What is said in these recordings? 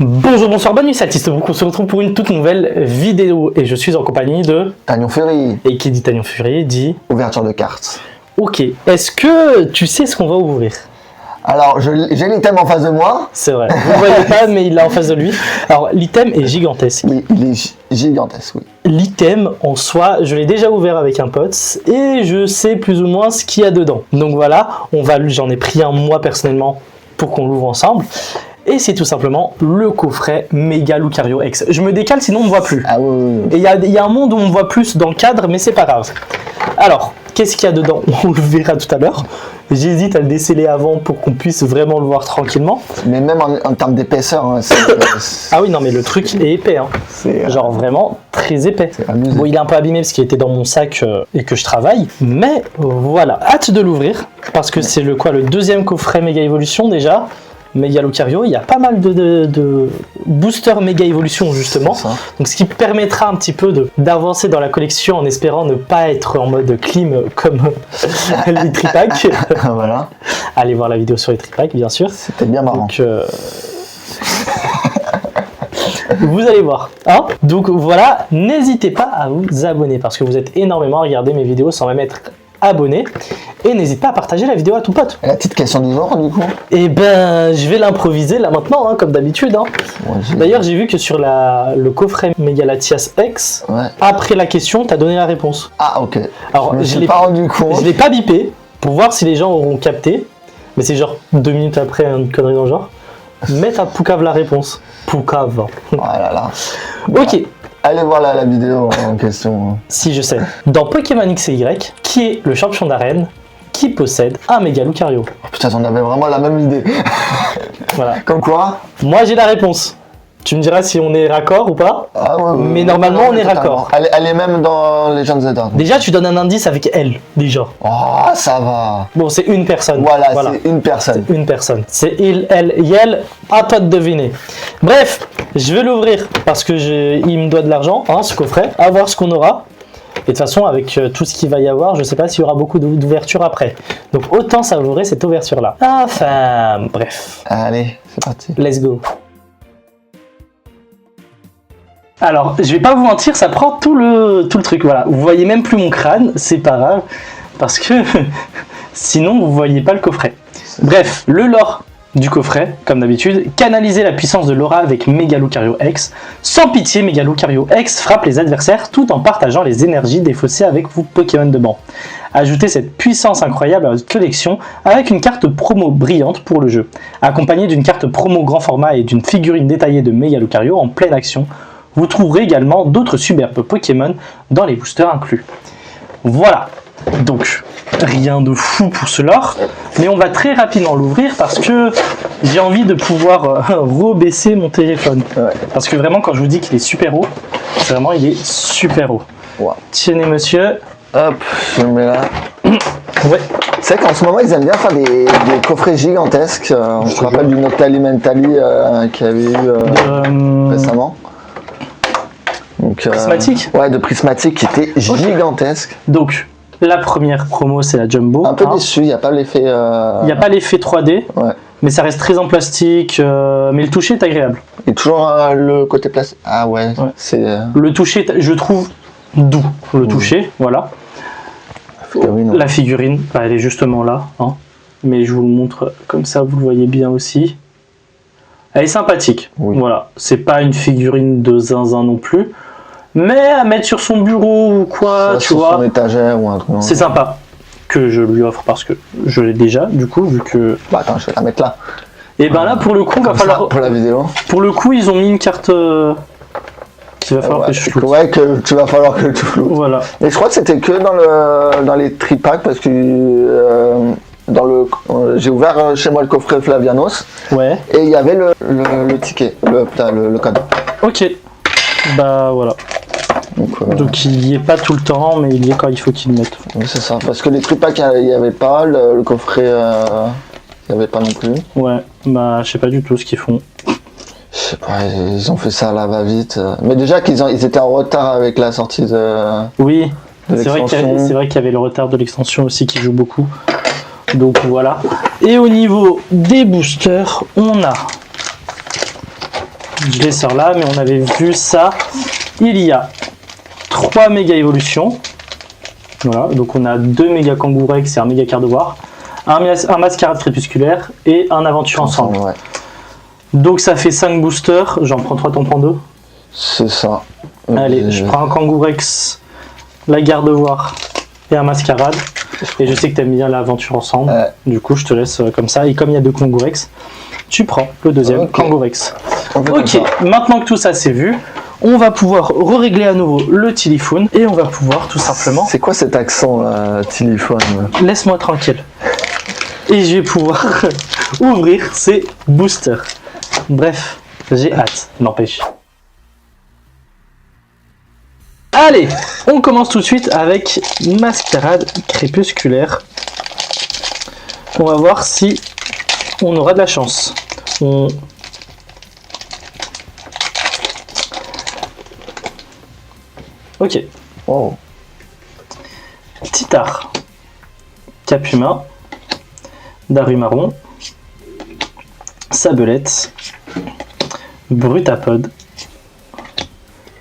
Bonjour, bonsoir, bonne nuit, Satiste. Donc on se retrouve pour une toute nouvelle vidéo et je suis en compagnie de Tagnon Fury. Et qui dit Tagnon Fury dit Ouverture de cartes. Ok, est-ce que tu sais ce qu'on va ouvrir? Alors, j'ai l'item en face de moi. C'est vrai, vous ne voyez pas, mais il l'a en face de lui. Alors, l'item est gigantesque. Oui, il est gigantesque, oui. L'item en soi, je l'ai déjà ouvert avec un pote et je sais plus ou moins ce qu'il y a dedans. Donc voilà, j'en ai pris un moi personnellement pour qu'on l'ouvre ensemble. Et c'est tout simplement le coffret Mega Lucario X. Je me décale sinon on ne voit plus. Ah oui. Et il y a un monde où on voit plus dans le cadre, mais c'est pas grave. Alors, qu'est-ce qu'il y a dedans? On le verra tout à l'heure. J'hésite à le déceler avant pour qu'on puisse vraiment le voir tranquillement. Mais même en termes d'épaisseur, hein, ah oui, non, mais le truc est épais. Hein. Genre vraiment très épais. Bon, il est un peu abîmé parce qu'il était dans mon sac et que je travaille. Mais voilà, hâte de l'ouvrir. Parce que c'est le deuxième coffret Mega Evolution déjà. Mega Lucario, il y a pas mal de boosters Mega Evolution justement, donc ce qui permettra un petit peu d'avancer dans la collection en espérant ne pas être en mode clim comme les tripacks. Voilà. Allez voir la vidéo sur les tripacks bien sûr. C'était bien marrant. Donc, vous allez voir. Hein, donc voilà, n'hésitez pas à vous abonner parce que vous êtes énormément à regarder mes vidéos sans même être abonné et n'hésite pas à partager la vidéo à ton pote. Et la petite question du jour du coup? Et ben je vais l'improviser là maintenant hein, comme d'habitude hein. Ouais, d'ailleurs j'ai vu que sur le coffret Mega Latias X, après la question t'as donné la réponse. Ah ok. Alors je l'ai pas rendu compte. Je l'ai pas bipé pour voir si les gens auront capté, mais c'est genre 2 minutes après une connerie dans le genre. Mets à Poucave la réponse. Poucave. Oh là là. Ok. Allez voir la vidéo en question. Si je sais. Dans Pokémon XY, qui est le champion d'arène qui possède un Mega Lucario? Oh, putain, on avait vraiment la même idée. Voilà. Comme quoi? Moi j'ai la réponse. Tu me diras si on est raccord ou pas. Ah ouais, mais normalement on est raccord. Elle est même dans Legends Zelda. Déjà tu donnes un indice avec elle, déjà. Oh, ça va. Bon, c'est une personne. Voilà. C'est une personne. C'est une personne. C'est il, elle, yel. À toi de deviner. Bref, je vais l'ouvrir parce que il me doit de l'argent, hein, ce coffret. À voir ce qu'on aura. Et de toute façon, avec tout ce qu'il va y avoir, je sais pas s'il y aura beaucoup d'ouvertures après. Donc autant savourer cette ouverture-là. Enfin, bref. Allez, c'est parti. Let's go. Alors, je vais pas vous mentir, ça prend tout le truc, voilà. Vous voyez même plus mon crâne, c'est pas grave, parce que sinon vous voyez pas le coffret. Bref, le lore du coffret, comme d'habitude, canaliser la puissance de l'aura avec Mega Lucario X. Sans pitié, Mega Lucario X frappe les adversaires tout en partageant les énergies défaussées avec vos Pokémon de banc. Ajoutez cette puissance incroyable à votre collection avec une carte promo brillante pour le jeu, accompagnée d'une carte promo grand format et d'une figurine détaillée de Mega Lucario en pleine action. Vous trouverez également d'autres superbes Pokémon dans les boosters inclus. Voilà, donc rien de fou pour ce lore, mais on va très rapidement l'ouvrir parce que j'ai envie de pouvoir rebaisser mon téléphone. Parce que vraiment quand je vous dis qu'il est super haut, c'est vraiment il est super haut. Wow. Tenez monsieur. Hop, je le mets là. Ouais. C'est vrai qu'en ce moment ils aiment bien faire des coffrets gigantesques. On se rappelle du Noctali Mentali qu'il y avait eu récemment. Donc, prismatique. Ouais, de prismatique qui était gigantesque. Donc, la première promo, c'est la Jumbo. Un peu déçu, il n'y a pas l'effet... Il n'y a pas l'effet 3D, mais ça reste très en plastique, mais le toucher est agréable. Et toujours le côté plastique. Ah ouais. C'est... Le toucher, je trouve doux, le toucher, voilà. La figurine, elle est justement là, hein. Mais je vous le montre comme ça, vous le voyez bien aussi. Elle est sympathique, voilà. C'est pas une figurine de zinzin non plus. Mais à mettre sur son bureau ou quoi, tu vois. Sur son étagère ou un truc. C'est sympa que je lui offre parce que je l'ai déjà, du coup, vu que. Bah attends, je vais la mettre là. Et ben là, pour le coup, va falloir. Pour la vidéo. Pour le coup, ils ont mis une carte qu'il va falloir que je floute. Ouais, que tu vas falloir que tu floutes. Voilà. Et je crois que c'était que dans les tripacks parce que. J'ai ouvert chez moi le coffret Flavianos. Ouais. Et il y avait le ticket, le code. Ok. Bah voilà. Donc il n'y est pas tout le temps, mais il y est quand il faut qu'il le mette. Oui, c'est ça, parce que les tripacks il n'y avait pas, le coffret il n'y avait pas non plus. Ouais, bah je sais pas du tout ce qu'ils font. Je sais pas, ils ont fait ça à la va-vite. Mais déjà qu'ils étaient en retard avec la sortie de. Oui, c'est vrai qu'il y avait le retard de l'extension aussi qui joue beaucoup. Donc voilà. Et au niveau des boosters, on a je les sors là, mais on avait vu ça. Il y a 3 méga évolutions. Voilà, donc on a 2 méga Kangourex et un méga Gardevoir, un mascarade crépusculaire et un aventure ensemble. Ouais. Donc ça fait 5 boosters, j'en prends 3, t'en prends 2. C'est ça. Allez, je prends un Kangourex, la Gardevoir et un mascarade. Et je sais que t'aimes bien l'aventure ensemble, du coup je te laisse comme ça. Et comme il y a 2 Kangourex, tu prends le deuxième Kangourex. Ok, maintenant que tout ça c'est vu, on va pouvoir régler à nouveau le téléphone et on va pouvoir tout simplement... C'est quoi cet accent là, téléphone? Laisse-moi tranquille. Et je vais pouvoir ouvrir ces boosters. Bref, j'ai hâte, n'empêche. Allez, on commence tout de suite avec Mascarade crépusculaire. On va voir si on aura de la chance. Ok. Oh. Titar, Capuma, Darumaron, Sabelette, Brutapod,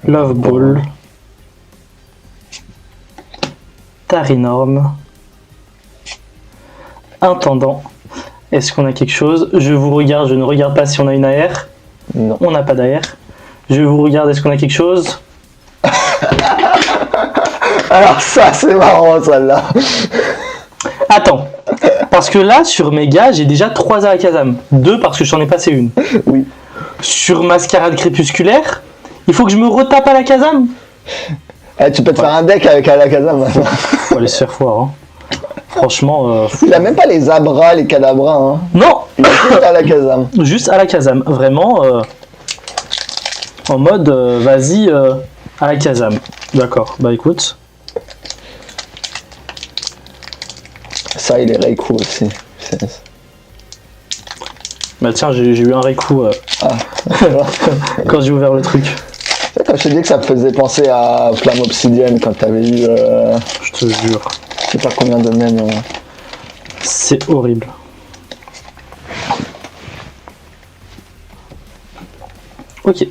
Love Ball, Tarinorm, Intendant. Est-ce qu'on a quelque chose? Je vous regarde, je ne regarde pas si on a une AR. Non. On n'a pas d'AR. Je vous regarde, est-ce qu'on a quelque chose? Alors ça, c'est marrant, celle-là. Attends, parce que là, sur Mega, j'ai déjà 3 Alakazam. 2 parce que j'en ai passé une. Oui. Sur Mascarade crépusculaire, il faut que je me retape Alakazam. Tu peux te faire un deck avec Alakazam maintenant. Faut aller se faire foire, hein. Franchement... Il a même pas les Abras, les Cadabras, hein. Non. Il a juste Alakazam. Juste Alakazam, vraiment... en mode, vas-y, Alakazam. D'accord, bah écoute... Ça, il est Raikou aussi. Bah tiens, j'ai eu un Raikou quand j'ai ouvert le truc. Quand je te dis que ça me faisait penser à Flamme Obsidienne quand t'avais eu... Je te jure. Je sais pas combien de mèmes. C'est horrible. Ok.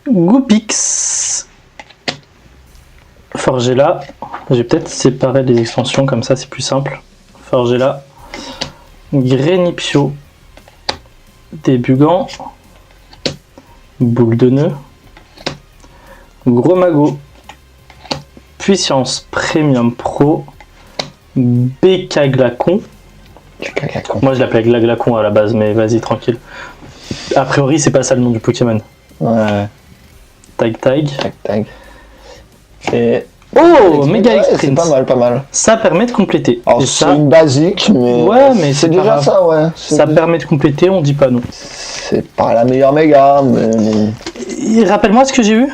Goopix. Forgella. Je vais peut-être séparer les extensions, comme ça c'est plus simple. Forgella. Grenipio. Débugant. Boule de nœud. Gros Mago. Puissance Premium Pro. Bécaglacon. Moi je l'appelle Glaglacon à la base, mais vas-y tranquille. A priori c'est pas ça le nom du Pokémon. Ouais. Tag tag. Tag tag. Et... Oh, méga exprint. C'est pas mal, pas mal. Ça permet de compléter. Alors c'est une basique, mais... Ouais, mais c'est déjà ça, ouais. Ça permet de compléter, on dit pas non. C'est pas la meilleure méga, mais... Rappelle-moi ce que j'ai eu.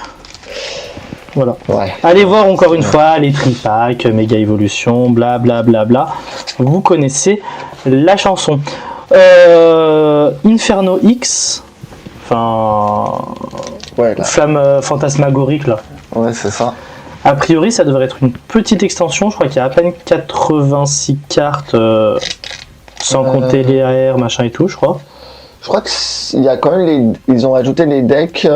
Voilà. Ouais. Allez voir encore une fois les tripacks, méga évolution, bla bla bla bla. Vous connaissez la chanson. Inferno X. Enfin... Ouais, là. Flamme fantasmagorique, là. Ouais, c'est ça. A priori, ça devrait être une petite extension. Je crois qu'il y a à peine 86 cartes, sans compter les AR, machin et tout, je crois. Je crois qu'il y a quand même ils ont ajouté les decks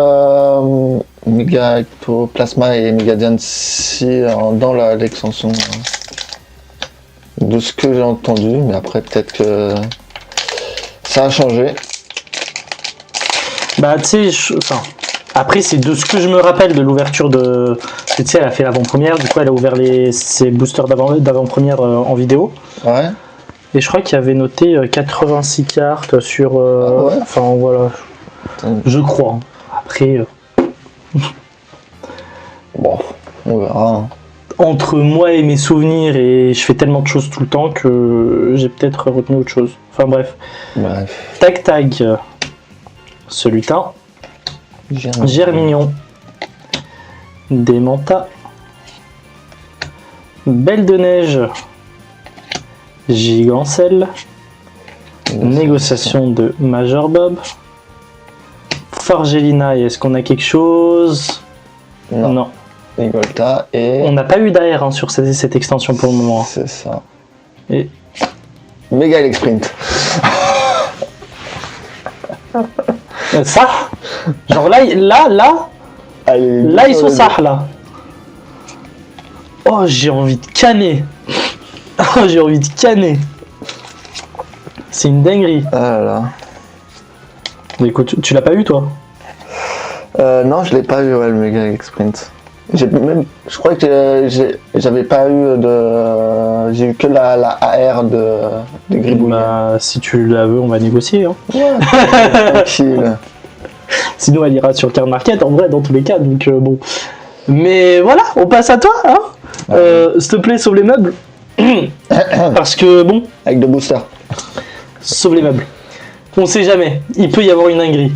Mega Ectoplasma et Mega Diancie dans l'extension. De ce que j'ai entendu, mais après peut-être que ça a changé. Bah tu sais, après c'est de ce que je me rappelle de l'ouverture de... Tu sais, elle a fait l'avant-première, du coup elle a ouvert ses boosters d'avant-première en vidéo. Ouais. Et je crois qu'il y avait noté 86 cartes sur... Ah ouais. Enfin voilà, je crois. Après... Bon, on verra. Hein. Entre moi et mes souvenirs, et je fais tellement de choses tout le temps que j'ai peut-être retenu autre chose. Enfin bref. Bref. Tag tag. Ce lutin. Germignon. Démenta. Belle de neige. Gigancelle. Négociation de Major Bob. Forgelina, est-ce qu'on a quelque chose? Non. Nigolta et... On n'a pas eu d'AR hein, sur cette extension pour le moment. C'est ça. Et... Méga Sprint. Ça. Genre là, ils sont ça, là. Oh, j'ai envie de canner. Oh, j'ai envie de canner. C'est une dinguerie. Ah là. Écoute, tu l'as pas eu, toi? Non, je l'ai pas eu, ouais, le Mega X-Print. Je crois que j'avais pas eu de... J'ai eu que la AR de Gribouille. Bah, si tu la veux, on va négocier. Hein. Ouais, tranquille. Sinon, elle ira sur Card Market, en vrai, dans tous les cas. Donc, bon. Mais voilà, on passe à toi. Hein. S'il te plaît, sauve les meubles. Parce que, bon... Avec de boosters. Sauve les meubles. On sait jamais. Il peut y avoir une dinguerie.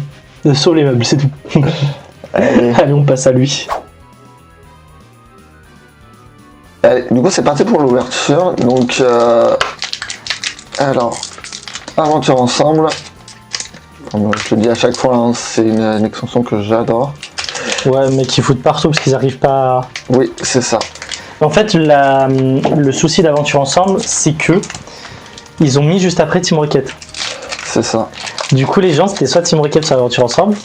Sauve les meubles, c'est tout. Allez, on passe à lui. Allez, du coup, c'est parti pour l'ouverture. Donc, alors, aventure ensemble. Comme je le dis à chaque fois, hein, c'est une extension que j'adore. Ouais, mais qui foutent partout parce qu'ils n'arrivent pas à... Oui, c'est ça. En fait, le souci d'Aventure Ensemble, c'est que ils ont mis juste après Team Rocket. C'est ça. Du coup, les gens, c'était soit Team Rocket, soit Aventure Ensemble.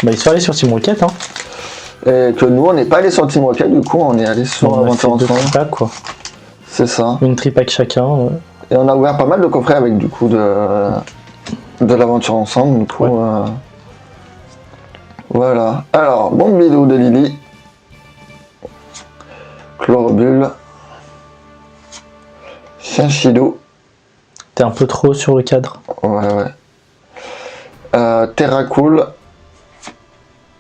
Bah, ils sont allés sur Team Rocket, hein. Et que nous, on n'est pas allé sur Team Rocket, du coup, on est allé sur Aventure Ensemble. Tripack, quoi. C'est ça. Une tripack chacun. Ouais. Et on a ouvert pas mal de coffrets avec, du coup, de l'Aventure Ensemble, du coup. Ouais. Voilà. Alors, bombe bidou de Lily. Chlorobule. Chinchilou. T'es un peu trop sur le cadre. Ouais. Terracool.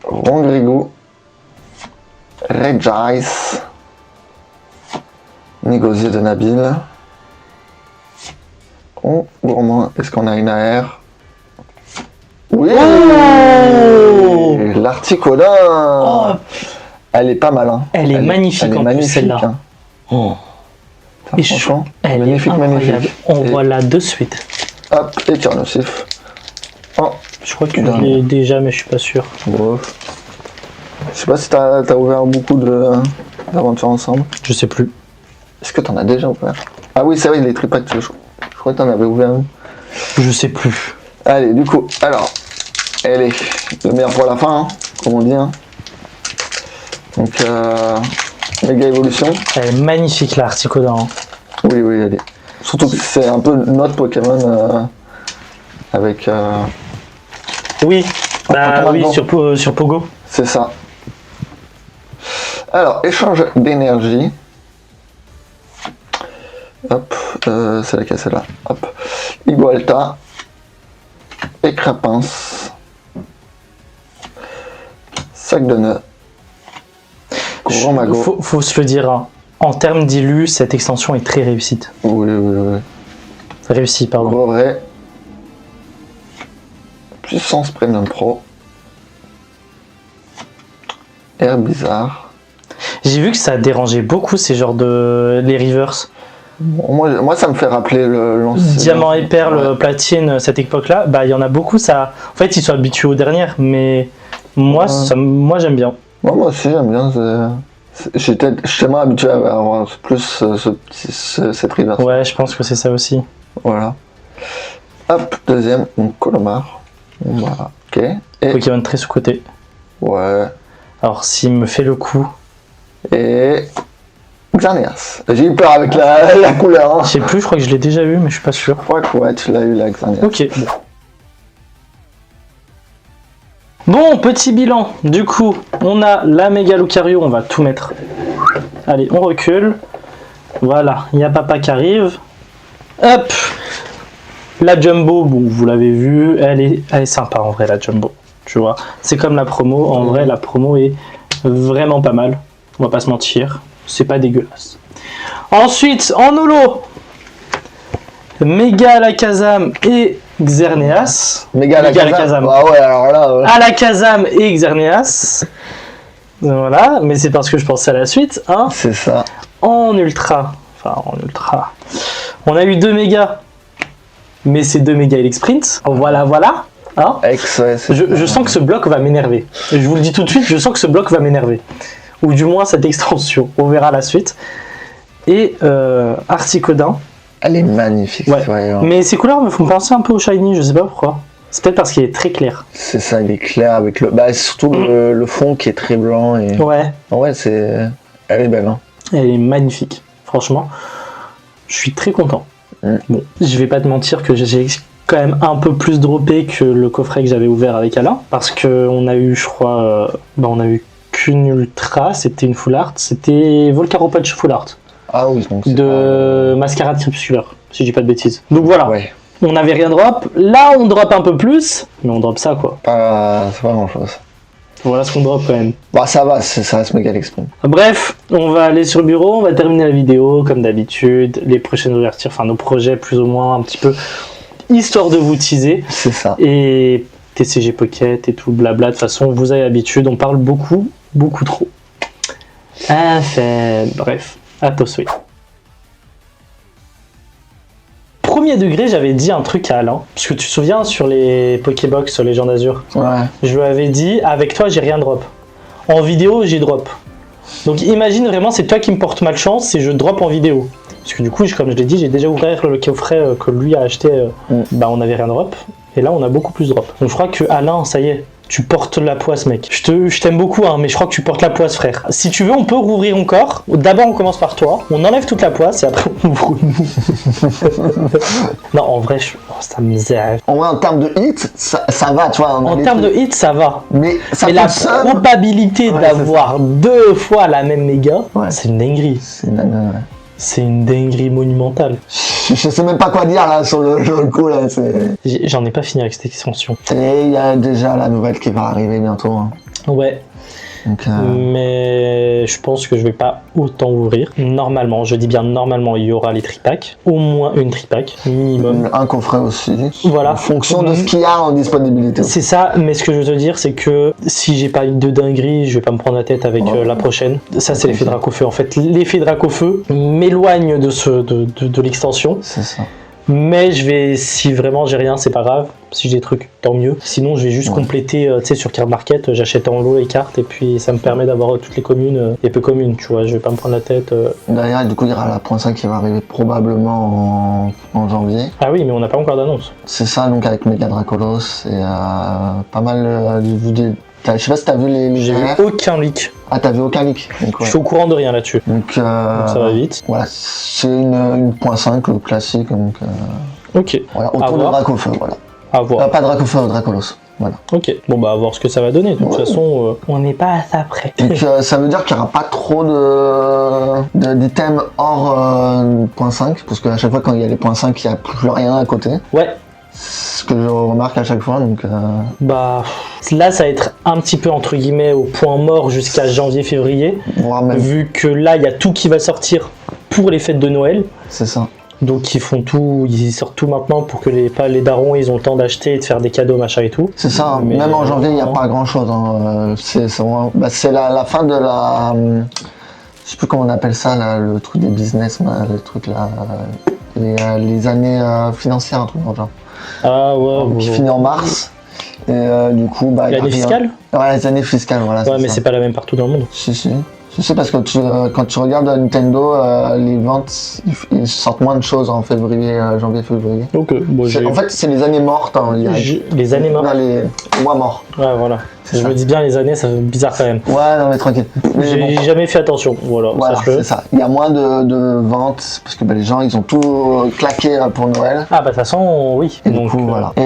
Rongrigou. Regice. Négocier de Nabil. Oh, gourmand. Est-ce qu'on a une AR? Oui. Oh, l'Articola. Oh. Elle est pas mal. Hein. Elle est magnifique elle est en magnifique, plus celle-là. Hein. Oh. Et franchement, elle magnifique, est magnifique. On voit là de suite. Hop, et Turnocif. Oh. Je crois que je l'ai déjà, mais je suis pas sûr. Bon. Je sais pas si t'as ouvert beaucoup d'aventures ensemble. Je sais plus. Est-ce que t'en as déjà ouvert? Ah oui, c'est vrai, les tripacks, je crois que t'en avais ouvert une. Je sais plus. Allez, du coup, alors, elle est le meilleur pour la fin, hein, comme on dit. Hein. Donc, méga évolution. Elle est magnifique là, Articoda. Hein. Oui, elle est. Surtout que c'est un peu notre Pokémon avec. Oui, sur Pogo. C'est ça. Alors, échange d'énergie. Hop, c'est laquelle celle-là? Hop. Igualta. Et Crapince. Sac de nœuds. Grand Magot. Faut se le dire, hein. En termes d'illu, cette extension est très réussite. Oui. Réussie, pardon. Gorée. Puissance Premium Pro. Air bizarre. J'ai vu que ça dérangeait beaucoup ces genres de... les reverse. Bon, moi ça me fait rappeler le lancement. Diamant et perle, platine, cette époque-là, bah il y en a beaucoup, ça... En fait, ils sont habitués aux dernières, mais moi, moi j'aime bien. Moi aussi j'aime bien. J'étais tellement habitué à avoir plus cette reverse. Ouais, je pense que c'est ça aussi. Voilà. Hop, deuxième, donc Colomar. Voilà, ok. Et... Pokémon très sous-côté. Ouais. Alors, s'il me fait le coup... Et... Xerneas. J'ai eu peur avec la couleur. Hein. Je sais plus, je crois que je l'ai déjà eu, mais je suis pas sûr. Je crois que ouais, tu l'as eu la Xerneas. Ok, bon. Bon, petit bilan. Du coup, on a la méga Lucario, on va tout mettre. Allez, on recule. Voilà, il y a papa qui arrive. Hop. La Jumbo, bon, vous l'avez vu, elle est sympa en vrai, la Jumbo. Tu vois, c'est comme la promo. En vrai, la promo est vraiment pas mal. On va pas se mentir, c'est pas dégueulasse. Ensuite, en holo, Méga Alakazam et Xerneas. Méga Alakazam. Ah ouais, alors là. Ouais. Alakazam et Xerneas. Voilà, mais c'est parce que je pensais à la suite. Hein. C'est ça. En ultra. On a eu 2 mégas. Mais c'est 2 mégas Elix Sprint. Voilà. Hein. Je sens que ce bloc va m'énerver. Je vous le dis tout de suite, je sens que ce bloc va m'énerver. Ou du moins cette extension. On verra la suite. Et Articodin. Elle est magnifique. Ouais. Mais ces couleurs me font penser un peu au shiny, je sais pas pourquoi. C'est peut-être parce qu'il est très clair. C'est ça, il est clair avec le... Bah, surtout le fond qui est très blanc. Et... Ouais. Ouais, c'est... Elle est belle, hein. Elle est magnifique. Franchement, je suis très content. Bon, je vais pas te mentir que j'ai quand même un peu plus droppé que le coffret que j'avais ouvert avec Alain. Parce qu'on a eu, je crois... on a eu qu'une ultra, c'était une full art. C'était Volcaro Punch full art. Ah oui, donc de Mascarade Crepusculaire, si je dis pas de bêtises. Donc voilà. Ouais. On n'avait rien drop. Là, on drop un peu plus, mais on drop ça, quoi. C'est pas grand-chose. Voilà ce qu'on drop quand même. Bah ça va, ça reste méga exprime. Bref, on va aller sur le bureau, on va terminer la vidéo, comme d'habitude. Les prochaines ouvertures, enfin nos projets plus ou moins, un petit peu, histoire de vous teaser. C'est ça. Et TCG Pocket et tout le blabla, de toute façon, vous avez l'habitude, on parle beaucoup, beaucoup trop. Enfin, bref, à toi, oui. Premier degré, j'avais dit un truc à Alain, parce que tu te souviens sur les Pokébox Légende Azur, ouais. Je lui avais dit, avec toi, j'ai rien drop. En vidéo, j'ai drop. Donc imagine vraiment, c'est toi qui me porte malchance si je drop en vidéo. Parce que du coup, comme je l'ai dit, j'ai déjà ouvert le coffret que lui a acheté, on n'avait rien drop. Et là, on a beaucoup plus drop. Donc je crois que Alain, ça y est, tu portes la poisse, mec. Je t'aime beaucoup, hein, mais je crois que tu portes la poisse, frère. Si tu veux, on peut rouvrir encore. D'abord, on commence par toi. On enlève toute la poisse et après, on ouvre nous. Non, en vrai, ça me zère. En vrai, en termes de hit, ça va, tu vois. En termes de hit, ça va. Mais la probabilité d'avoir deux fois la même méga, c'est une dinguerie. C'est une dinguerie monumentale. Je sais même pas quoi dire là sur le coup là. J'en ai pas fini avec cette extension. Et il y a déjà la nouvelle qui va arriver bientôt. Hein. Ouais. Donc, mais je pense que je vais pas autant ouvrir. Normalement, je dis bien normalement, il y aura les tripacks. Au moins une tripack, minimum. Un coffret aussi. Voilà. En fonction de ce qu'il y a en disponibilité. C'est ça, mais ce que je veux te dire, c'est que si j'ai pas une de dinguerie, je vais pas me prendre la tête avec la prochaine. Ça, c'est l'effet Dracofeu. En fait, l'effet Dracofeu m'éloigne de l'extension. C'est ça. Mais je vais, si vraiment j'ai rien, c'est pas grave. Si j'ai des trucs, tant mieux. Sinon, je vais juste compléter, tu sais, sur Card Market, j'achète en lot les cartes et puis ça me permet d'avoir toutes les communes, les peu communes, tu vois. Je vais pas me prendre la tête. Derrière, du coup, il y aura la .5 qui va arriver probablement en janvier. Ah oui, mais on n'a pas encore d'annonce. C'est ça, donc avec Mega Dracolos et pas mal je sais pas si t'as vu les J'ai vu aucun leak. Ah, t'as vu aucun leak. Donc, Je suis au courant de rien là-dessus. Donc ça va vite. Voilà, c'est une .5 classique. Donc, ok. Voilà, autour de Dracofeu, voilà. À voir. Pas Dracofeu, Dracolos. Voilà. Ok, bon bah à voir ce que ça va donner. De toute façon, on n'est pas à ça près. Donc ça veut dire qu'il n'y aura pas trop d'items hors .5, parce qu'à chaque fois quand il y a les .5, il n'y a plus rien à côté. Ouais. Ce que je remarque à chaque fois, donc... Bah, là, ça va être un petit peu, entre guillemets, au point mort jusqu'à janvier-février. Vu que là, il y a tout qui va sortir pour les fêtes de Noël. C'est ça. Donc, ils sortent tout maintenant pour que les darons, ils ont le temps d'acheter et de faire des cadeaux, machin et tout. C'est ça, mais même en janvier, il n'y a pas grand-chose. Hein. C'est la fin de la... je sais plus comment on appelle ça, là, le truc des business, le truc là... les années financières, un truc dans le genre. Ah ouais. Qui finit en mars. Et du coup, l'année fiscale. Ouais, les années fiscales, voilà. Ouais, mais c'est pas la même partout dans le monde. Si. Je sais parce que quand tu regardes Nintendo, les ventes, ils sortent moins de choses en janvier-février. Ok. Bon, en fait, c'est les années mortes. Hein, les années mortes. Les mois morts. Ouais, voilà. Je me dis bien les années, ça fait bizarre quand même. Ouais, non mais tranquille. J'ai jamais fait attention. Voilà c'est ça. Il y a moins de ventes parce que les gens, ils ont tout claqué pour Noël. Ah bah de toute façon, oui. Et donc, du coup, voilà. Et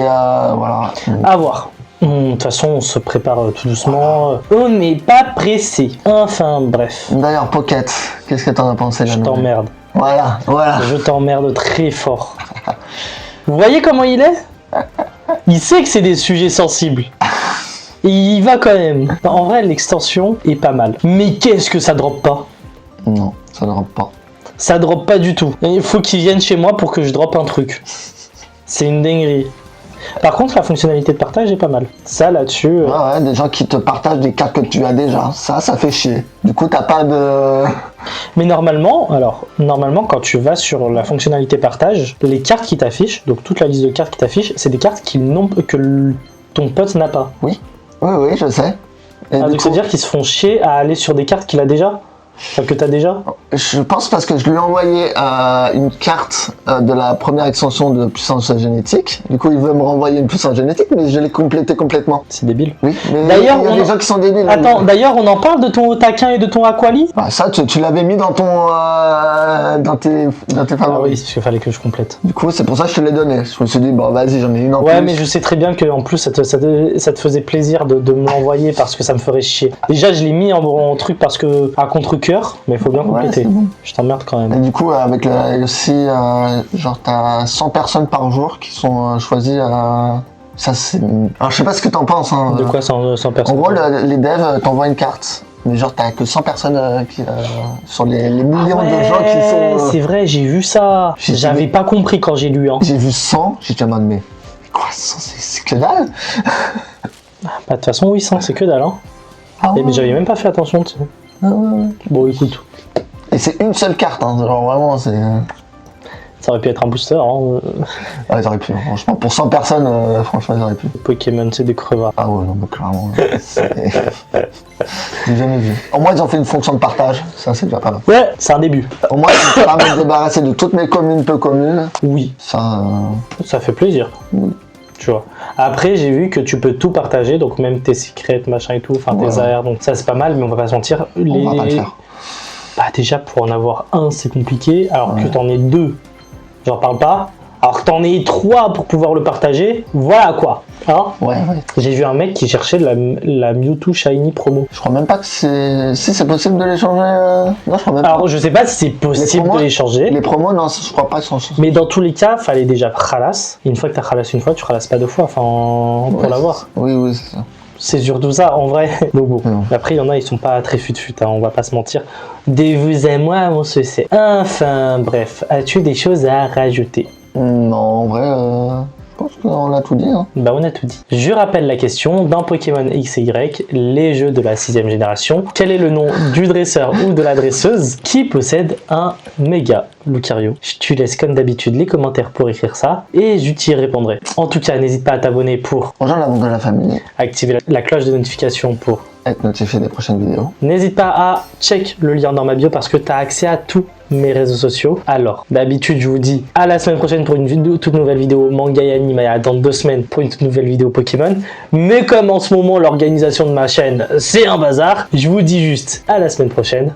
voilà. À voir. De toute façon, on se prépare tout doucement. On n'est pas pressé. Enfin, bref. D'ailleurs, Pocket, qu'est-ce que t'en as pensé là? Je t'emmerde. Voilà. Je t'emmerde très fort. Vous voyez comment il est? Il sait que c'est des sujets sensibles. Et il va quand même. En vrai, l'extension est pas mal. Mais qu'est-ce que ça drop pas? Non, ça drop pas. Ça drop pas du tout. Il faut qu'il vienne chez moi pour que je drop un truc. C'est une dinguerie. Par contre, la fonctionnalité de partage est pas mal. Ça, là-dessus... Ouais, des gens qui te partagent des cartes que tu as déjà. Ça fait chier. Du coup, t'as pas de... Mais normalement, quand tu vas sur la fonctionnalité partage, les cartes qui t'affichent, donc toute la liste de cartes qui t'affichent, c'est des cartes que ton pote n'a pas. Oui, je sais. Et donc c'est-à-dire qu'ils se font chier à aller sur des cartes qu'il a déjà? Que t'as déjà? Je pense parce que je lui ai envoyé une carte de la première extension de puissance génétique. Du coup, il veut me renvoyer une puissance génétique, mais je l'ai complété complètement. C'est débile. Oui, mais d'ailleurs, il y a des gens qui sont débiles. Attends, d'ailleurs, on en parle de ton Otaquin et de ton Aquali? Bah, ça, tu l'avais mis dans ton dans tes favoris. Ah oui, parce qu'il fallait que je complète. Du coup, c'est pour ça que je te l'ai donné. Je me suis dit, bon, vas-y, j'en ai une en plus. Ouais, mais je sais très bien que en plus, ça te faisait plaisir de me l'envoyer parce que ça me ferait chier. Déjà, je l'ai mis en truc parce que à contre-cœur, mais il faut bien compléter. Ouais, bon. Je t'emmerde quand même. Et du coup, avec aussi, genre, t'as 100 personnes par jour qui sont choisies à. Ça, c'est. Alors, je sais pas ce que t'en penses. Hein. De quoi 100 personnes? En gros, les devs t'envoient une carte. Mais genre, t'as que 100 personnes qui, sur les millions de gens qui sont. C'est vrai, j'ai vu ça. J'avais pas compris quand j'ai lu. Hein. J'ai vu 100, j'étais en mode, mais quoi, 100, c'est que dalle. Bah, de toute façon, oui, 100, c'est que dalle. Hein. Ah ouais. Mais j'avais même pas fait attention, tu sais. Ah ouais. Bon, écoute. Et c'est une seule carte, hein. Genre vraiment, c'est. Ça aurait pu être un booster. Hein. Ouais, ils auraient pu. Franchement, pour 100 personnes, franchement, ils auraient pu. Pokémon, c'est des crevards. Ah ouais, non, mais clairement. J'ai jamais vu. Au moins, ils ont fait une fonction de partage. Ça, c'est déjà pas mal. Ouais, c'est un début. Au moins, ils vont me débarrasser de toutes mes communes, peu communes. Oui. Ça fait plaisir. Oui. Tu vois. Après, j'ai vu que tu peux tout partager, donc même tes secrets, machin et tout, enfin tes AR, donc ça c'est pas mal, mais on va pas se mentir. On va pas le faire. Bah, déjà, pour en avoir un, c'est compliqué, alors que t'en aies deux, j'en parle pas. Alors que t'en aies 3 pour pouvoir le partager, voilà quoi. Hein? Ouais. J'ai vu un mec qui cherchait la Mewtwo Shiny promo. Je crois même pas que c'est. Si c'est possible de l'échanger. Non, je crois même pas. Alors je sais pas si c'est possible de l'échanger. Les promos, non, je crois pas que sont. Mais dans tous les cas, fallait déjà khalas. Et une fois que t'as khalas une fois, tu khalas pas deux fois, enfin pour l'avoir. Oui, c'est ça. C'est surtout ça en vrai. Donc bon. Après, il y en a, ils sont pas très fut-fut, hein, on va pas se mentir. De vous à moi, on se sait. Enfin, bref, as-tu des choses à rajouter? Non, en vrai, je pense qu'on a tout dit. Hein. Bah, on a tout dit. Je rappelle la question dans Pokémon XY, les jeux de la 6ème génération. Quel est le nom du dresseur ou de la dresseuse qui possède un méga Lucario? Je te laisse comme d'habitude les commentaires pour écrire ça et je t'y répondrai. En tout cas, n'hésite pas à t'abonner pour rejoindre la bande de la famille, activer la cloche de notification pour être notifié des prochaines vidéos. N'hésite pas à check le lien dans ma bio parce que tu as accès à tous mes réseaux sociaux. Alors, d'habitude, je vous dis à la semaine prochaine pour une toute nouvelle vidéo manga et anime, et dans 2 semaines pour une toute nouvelle vidéo Pokémon. Mais comme en ce moment, l'organisation de ma chaîne, c'est un bazar, je vous dis juste à la semaine prochaine.